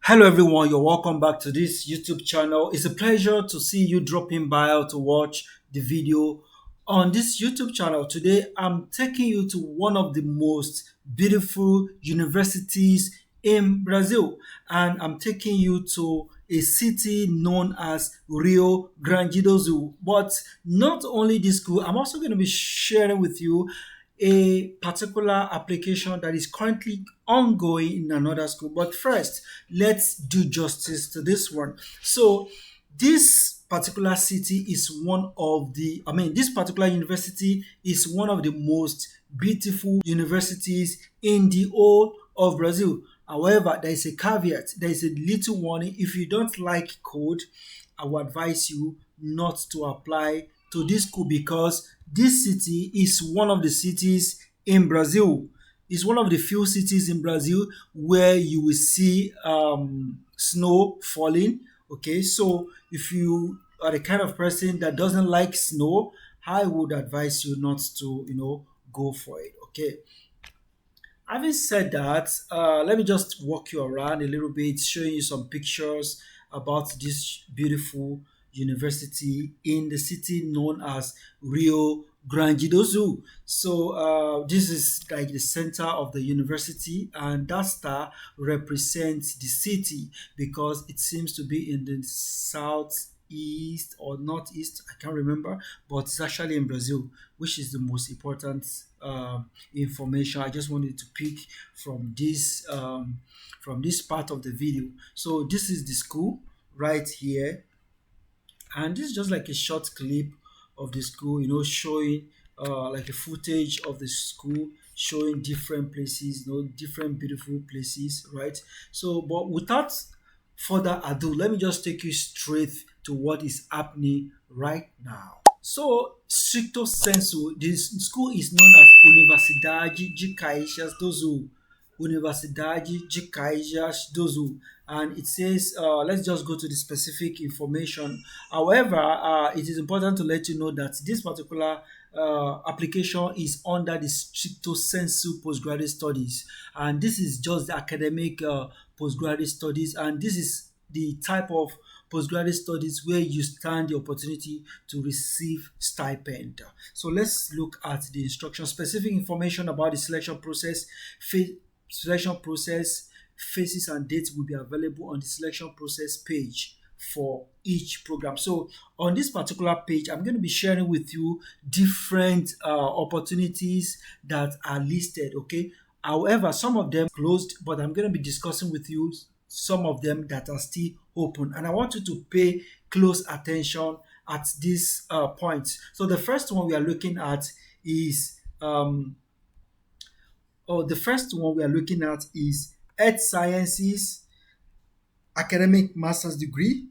Hello everyone, you're welcome back to this YouTube channel. It's a pleasure to see you dropping by to watch the video on this YouTube channel. Today I'm taking you to one of the most beautiful universities in Brazil, and I'm taking you to a city known as Rio Grande do Sul. But not only this school, I'm also going to be sharing with you a particular application that is currently ongoing in another school. But first, let's do justice to this one. So, this particular city is one of the, this particular university is one of the most beautiful universities in the whole of Brazil. However, there is a caveat, there is a little warning. If you don't like code, I would advise you not to apply to this school because this city is one of the cities in Brazil. It's one of the few cities in Brazil where you will see snow falling. Okay, so if you are the kind of person that doesn't like snow, I would advise you not to, go for it. Okay. Having said that, let me just walk you around a little bit, showing you some pictures about this beautiful university in the city known as Rio Grande do Sul. So this is like the center of the university, and that star represents the city because it seems to be in the southeast or northeast. I can't remember, but it's actually in Brazil, which is the most important information I just wanted to pick from this part of the video. So this is the school right here, and this is just like a short clip of the school, showing like a footage of the school, showing different places, different beautiful places, right? So, but without further ado, let me just take you straight to what is happening right now. So, stricto sensu, this school is known as Universidade de Caxias do Sul. Universidade de Caxias do Sul. And it says, let's just go to the specific information. However, it is important to let you know that this particular application is under the stricto sensu postgraduate studies. And this is just the academic postgraduate studies. And this is the type of postgraduate studies where you stand the opportunity to receive stipend. So let's look at the instruction. Specific information about the selection process, phases and dates will be available on the selection process page for each program. So on this particular page, I'm going to be sharing with you different opportunities that are listed. Okay. However, some of them closed, but I'm going to be discussing with you some of them that are still open, and I want you to pay close attention at this point. So the first one we are looking at is Earth Sciences Academic Master's Degree,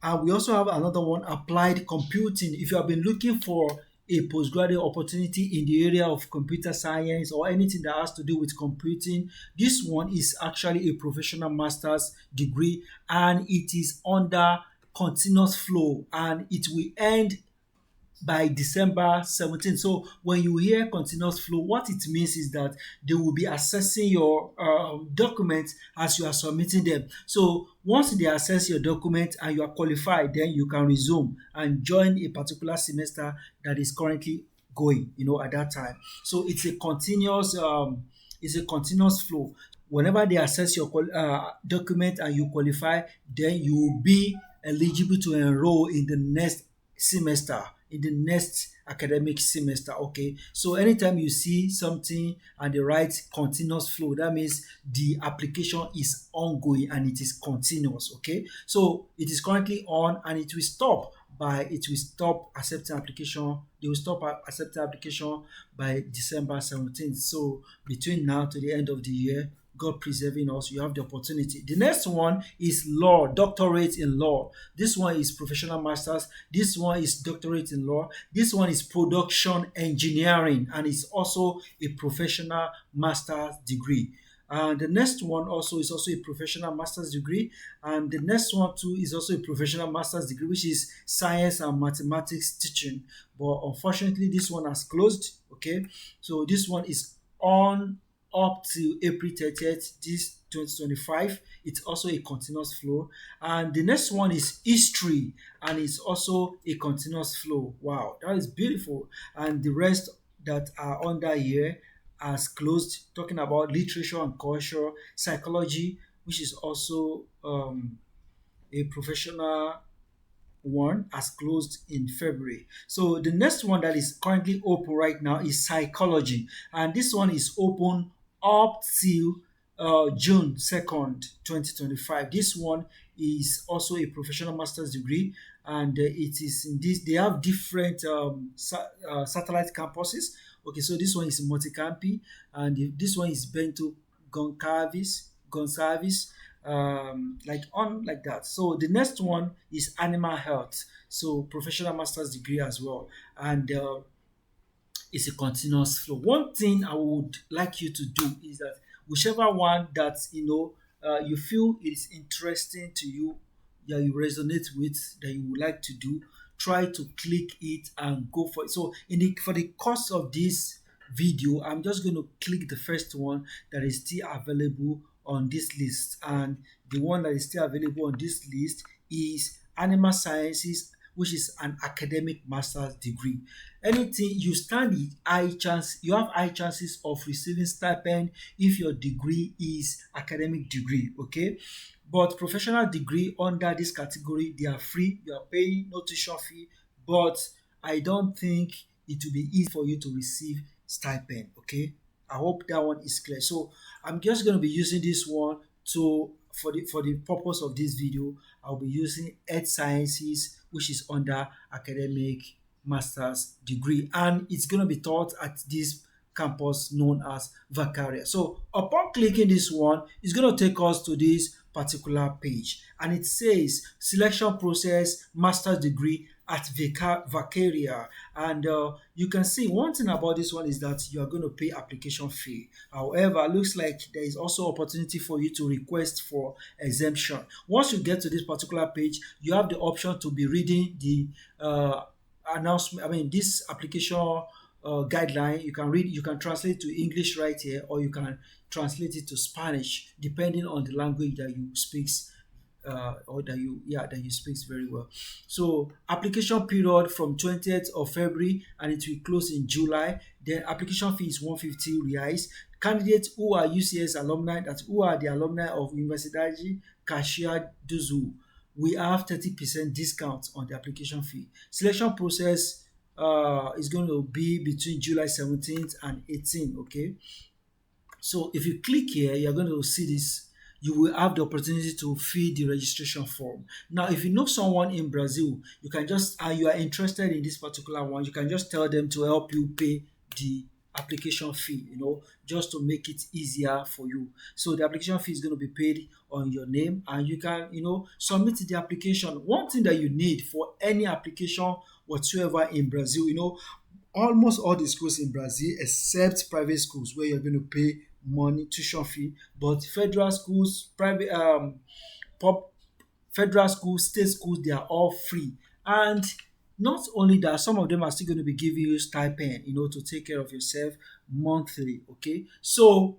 and we also have another one, Applied Computing. If you have been looking for a postgraduate opportunity in the area of computer science or anything that has to do with computing, this one is actually a professional master's degree, and it is under continuous flow, and it will end by December 17th. So when you hear continuous flow, what it means is that they will be assessing your documents as you are submitting them. So once they assess your document and you are qualified, then you can resume and join a particular semester that is currently going, at that time. So it's a continuous flow. Whenever they assess your document and you qualify, then you will be eligible to enroll in the next semester, in the next academic semester. Okay, so anytime you see something and they write continuous flow, that means the application is ongoing and it is continuous. Okay, so it is currently on, and it will stop accepting application. They will stop accepting application by December 17th. So between now to the end of the year, God preserving us, you have the opportunity. The next one is law, doctorate in law. This one is professional masters. This one is doctorate in law. This one is production engineering, and it's also a professional master's degree. And the next one also is also a professional master's degree. And the next one too is also a professional master's degree, which is science and mathematics teaching. But unfortunately, this one has closed. Okay, so this one is on up to April 30th. This 2025. It's also a continuous flow. And the next one is history, and it's also a continuous flow. Wow, that is beautiful. And the rest that are under here as closed, talking about literature and culture, psychology, which is also a professional one, has closed in February. So the next one that is currently open right now is psychology, and this one is open up till June 2nd, 2025. This one is also a professional master's degree, and it is in this. They have different satellite campuses. Okay, so this one is multi-campi, and this one is Bento Gonçalves, like on like that. So the next one is animal health, so professional master's degree as well, and it's a continuous flow. One thing I would like you to do is that whichever one that you feel is interesting to you, that you resonate with, that you would like to do, try to click it and go for it. So for the course of this video, I'm just going to click the first one that is still available on this list, and the one that is still available on this list is animal sciences, which is an academic master's degree. Anything you stand the high chance, you have high chances of receiving stipend if your degree is academic degree. Okay, but professional degree under this category, they are free. You are paying no tuition fee, but I don't think it will be easy for you to receive stipend. Okay, I hope that one is clear. So I'm just going to be using this one to for the purpose of this video. I'll be using Earth Sciences, which is under academic master's degree, and it's going to be taught at this campus known as Vacaria. So upon clicking this one, it's going to take us to this particular page, and it says selection process master's degree at Vacaria. And you can see one thing about this one is that you are going to pay application fee. However, looks like there is also opportunity for you to request for exemption. Once you get to this particular page, you have the option to be reading the announcement. I mean, this application guideline. You can read, you can translate to English right here, or you can translate it to Spanish, depending on the language that you speak, or that you speak very well. So application period from 20th of February, and it will close in July. Then application fee is 150 reais. Candidates who are UCS alumni, that who are the alumni of Universidade Caxias do Sul, we have 30% discount on the application fee. Selection process is going to be between July 17th and 18th. Okay, so if you click here, you're going to see this. You will have the opportunity to fill the registration form. Now, if you know someone in Brazil, you can just, you are interested in this particular one, you can just tell them to help you pay the application fee, just to make it easier for you. So the application fee is going to be paid on your name, and you can, submit the application. One thing that you need for any application whatsoever in Brazil, almost all the schools in Brazil, except private schools where you're going to pay money tuition fee, but federal schools, private pub federal schools, state schools, they are all free. And not only that, some of them are still going to be giving you stipend, to take care of yourself monthly. Okay, so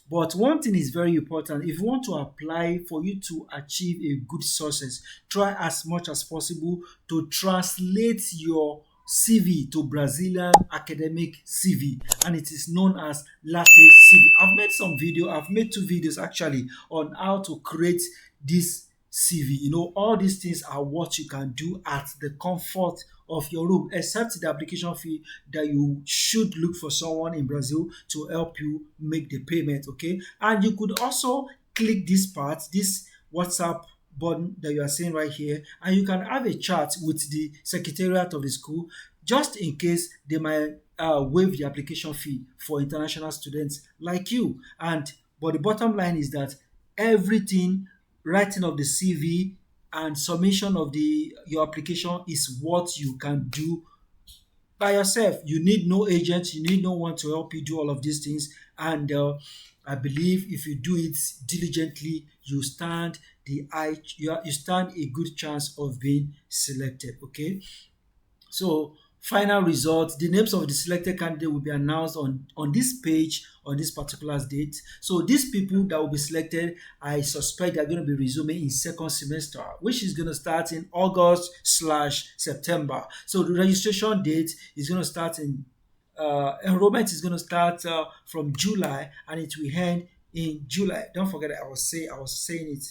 but one thing is very important. If you want to apply, for you to achieve a good success, try as much as possible to translate your CV to Brazilian academic CV, and it is known as latte CV. I've made two videos actually on how to create this CV. All these things are what you can do at the comfort of your room, except the application fee that you should look for someone in Brazil to help you make the payment. Okay, and you could also click this part, this WhatsApp button that you are seeing right here, and you can have a chat with the secretariat of the school, just in case they might waive the application fee for international students like you. But the bottom line is that everything, writing of the CV and submission of your application, is what you can do by yourself. You need no agent, you need no one to help you do all of these things. And I believe if you do it diligently, you stand you stand a good chance of being selected. Okay, so final results, the names of the selected candidate will be announced on this page on this particular date. So these people that will be selected, I suspect they're going to be resuming in second semester, which is going to start in August slash September. So the registration date is going to start in enrollment is going to start from July, and it will end in July. Don't forget that I was saying it.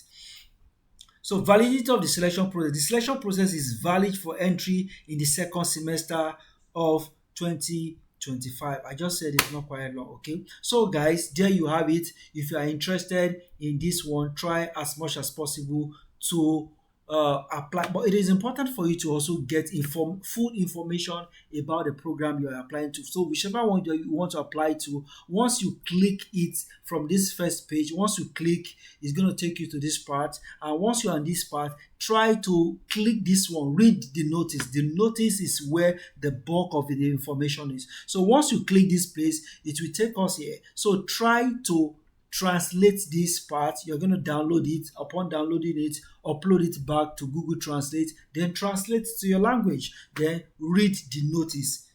So validity of the selection process. The selection process is valid for entry in the second semester of 2025. I just said it's not quite long, okay? So guys, there you have it. If you are interested in this one, try as much as possible to apply. But it is important for you to also get full information about the program you are applying to. So whichever one that you want to apply to, once you click it from this first page, once you click, it's going to take you to this part. And once you're on this part, try to click this one, read the notice. The notice is where the bulk of the information is. So once you click this place, it will take us here. So try to translate this part. You're going to download it. Upon downloading it, upload it back to Google Translate, then translate to your language, then read the notice.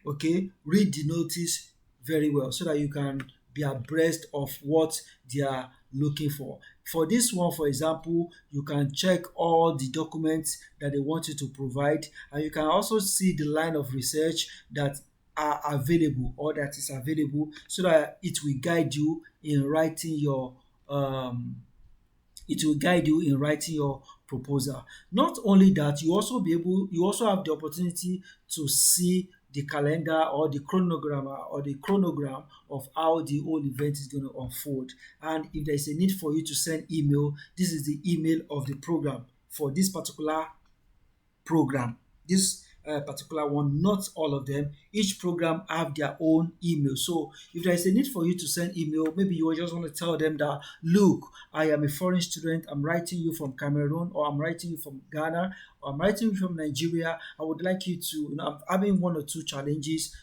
Okay, read the notice very well so that you can be abreast of what they are looking for. For this one, for example, you can check all the documents that they want you to provide, and you can also see the line of research that are available or that is available, so that it will guide you in writing your proposal. Not only that, you also have the opportunity to see the calendar or the chronogram of how the whole event is going to unfold. And if there is a need for you to send email, this is the email of the program for this particular program. This particular one, not all of them. Each program have their own email. So if there is a need for you to send email, maybe you just want to tell them that, look, I am a foreign student, I'm writing you from Cameroon, or I'm writing you from Ghana, or I'm writing you from Nigeria. I would like you to, I'm having one or two challenges.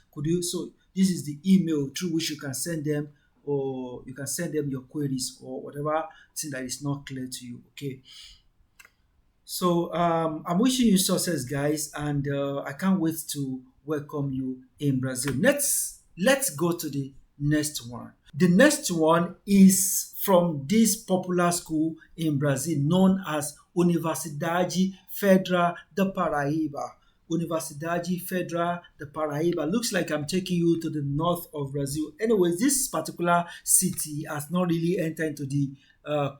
So this is the email through which you can send them, or you can send them your queries or whatever thing that is not clear to you. Okay. So I'm wishing you success, guys, and I can't wait to welcome you in Brazil. Let's go to the next one. The next one is from this popular school in Brazil known as Universidade Federal de Paraíba. Universidade Federal de Paraíba. Looks like I'm taking you to the north of Brazil. Anyways, this particular city has not really entered into the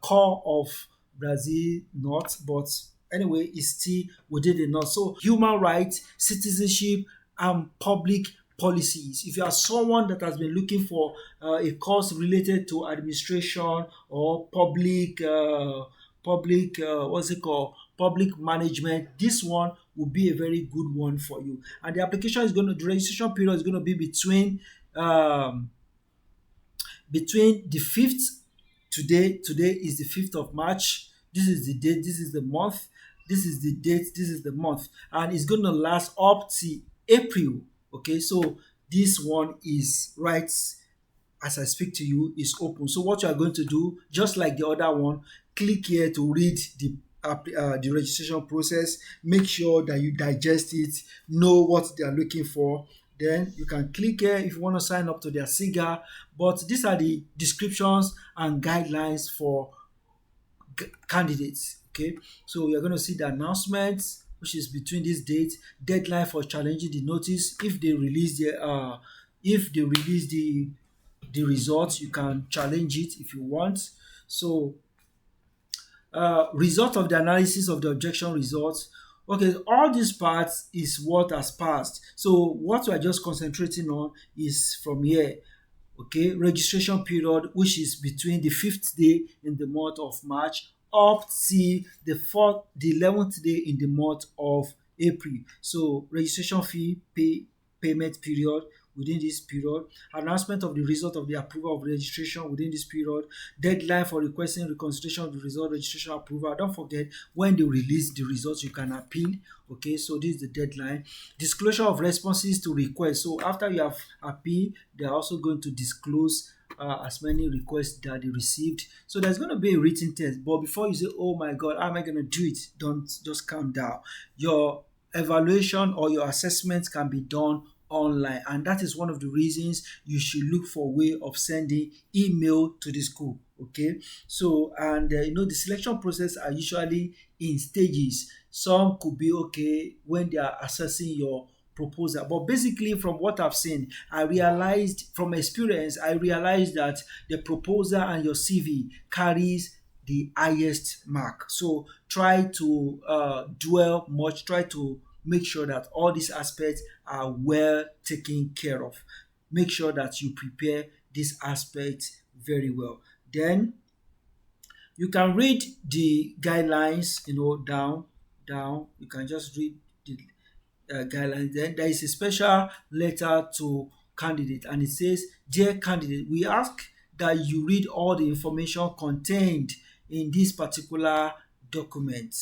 core of Brazil north, but anyway, it's still within the north. So human rights, citizenship, and public policies. If you are someone that has been looking for a course related to administration or what's it called, public management, this one will be a very good one for you. And the the registration period is going to be between the 5th. Today is the 5th of March. This is the date, this is the month, this is the date, this is the month, and it's going to last up to April. Okay, so this one is right as I speak to you, is open. So what you are going to do, just like the other one, click here to read the registration process. Make sure that you digest it, know what they are looking for. Then you can click here if you want to sign up to their SIGA. But these are the descriptions and guidelines for candidates. Okay, so you're going to see the announcement, which is between this date, deadline for challenging the notice. If they release the results, you can challenge it if you want. So result of the analysis of the objection results. Okay, all these parts is what has passed. So what we are just concentrating on is from here. Okay, registration period, which is between the 5th day in the month of March up to the 11th day in the month of April. So registration fee payment period within this period, announcement of the result of the approval of registration within this period, deadline for requesting reconsideration of the result registration approval. Don't forget, when they release the results, you can appeal. Okay, so this is the deadline. Disclosure of responses to requests. So after you have appealed, they are also going to disclose as many requests that they received. So there's going to be a written test. But before you say, oh my God, how am I going to do it? Don't just calm down. Your evaluation or your assessment can be done online, and that is one of the reasons you should look for a way of sending email to the school. Okay, so and the selection process are usually in stages. Some could be okay when they are assessing your proposal, but basically from what I've seen, I realized from experience, I realized that the proposal and your CV carries the highest mark. So try to dwell much, try to make sure that all these aspects are well taken care of. Make sure that you prepare this aspect very well. Then you can read the guidelines, down. You can just read the guidelines. Then there is a special letter to candidate, and it says, "Dear candidate, we ask that you read all the information contained in this particular document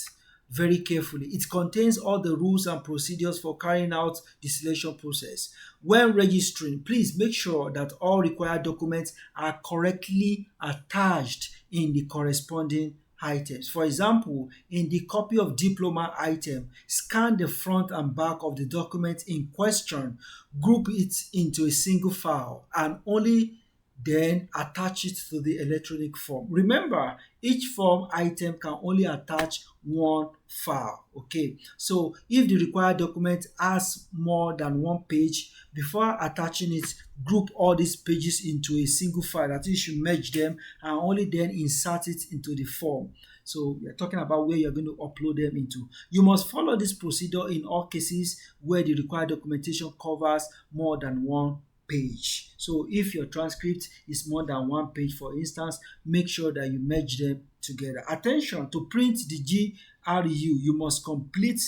very carefully. It contains all the rules and procedures for carrying out the selection process. When registering, please make sure that all required documents are correctly attached in the corresponding items. For example, in the copy of diploma item, scan the front and back of the document in question, group it into a single file, and only then attach it to the electronic form. Remember, each form item can only attach one file. Okay, so if the required document has more than one page, before attaching it, group all these pages into a single file. That is, you should merge them and only then insert it into the form. So we are talking about where you're going to upload them into. You must follow this procedure in all cases where the required documentation covers more than one page. So if your transcript is more than one page, for instance, make sure that you merge them together. Attention, to print the GRU, you must complete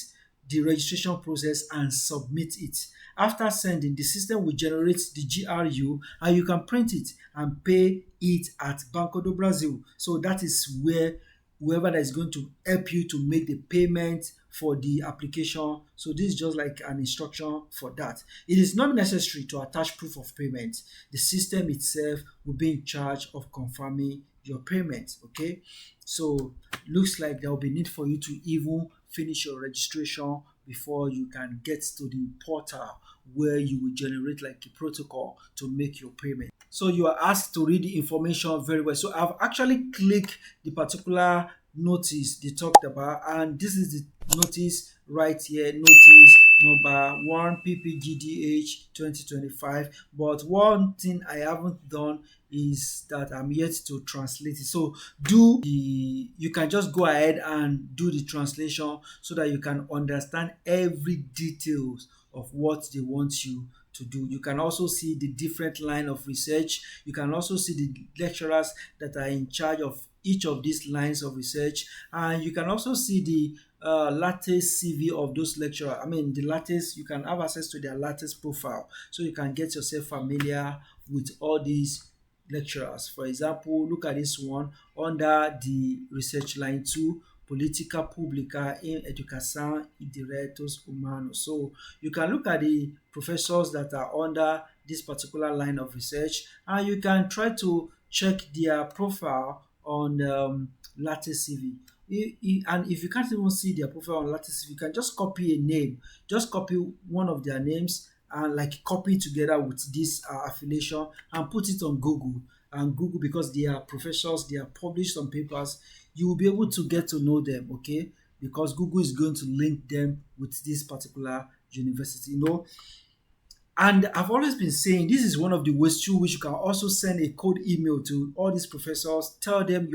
the registration process and submit it. After sending, the system will generate the GRU and you can print it and pay it at Banco do Brasil. So that is where whoever that is going to help you to make the payment for the application. So this is just like an instruction for that. It is not necessary to attach proof of payment. The system itself will be in charge of confirming your payment. Okay, so looks like there will be need for you to even finish your registration before you can get to the portal where you will generate like a protocol to make your payment. So you are asked to read the information very well. So I've actually clicked the particular notice they talked about, and this is the notice right here, notice number 1 PPGDH 2025. But one thing I haven't done is that I'm yet to translate it. So you can just go ahead and do the translation so that you can understand every details of what they want you to do. You can also see the different line of research. You can also see the lecturers that are in charge of each of these lines of research, and you can also see the latest CV of those lecturers. I mean, the latest, you can have access to their latest profile, so you can get yourself familiar with all these lecturers. For example, look at this one under the research line 2, Política Pública em Educação e Direitos Humanos. So you can look at the professors that are under this particular line of research, and you can try to check their profile on latest CV. And if you can't even see their profile on latest CV, you can just copy a name, just copy one of their names and like copy together with this affiliation and put it on Google. And Google, because they are professors, they are published on papers, you will be able to get to know them, okay? Because Google is going to link them with this particular university, And I've always been saying this is one of the ways through which you can also send a cold email to all these professors, tell them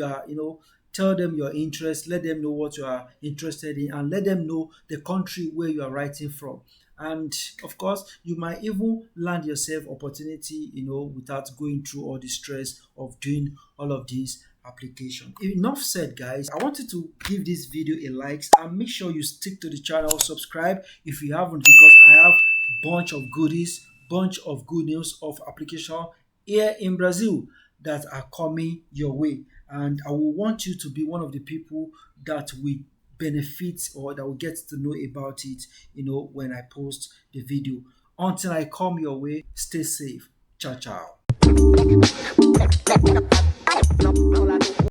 tell them your interest, let them know what you are interested in, and let them know the country where you are writing from. And of course, you might even land yourself opportunity, without going through all the stress of doing all of these application. Enough said, guys. I wanted to give this video a like and make sure you stick to the channel, subscribe if you haven't, because I have bunch of goodies, bunch of good news of application here in Brazil that are coming your way, and I will want you to be one of the people that will benefit or that will get to know about it when I post the video. Until I come your way, stay safe. Ciao.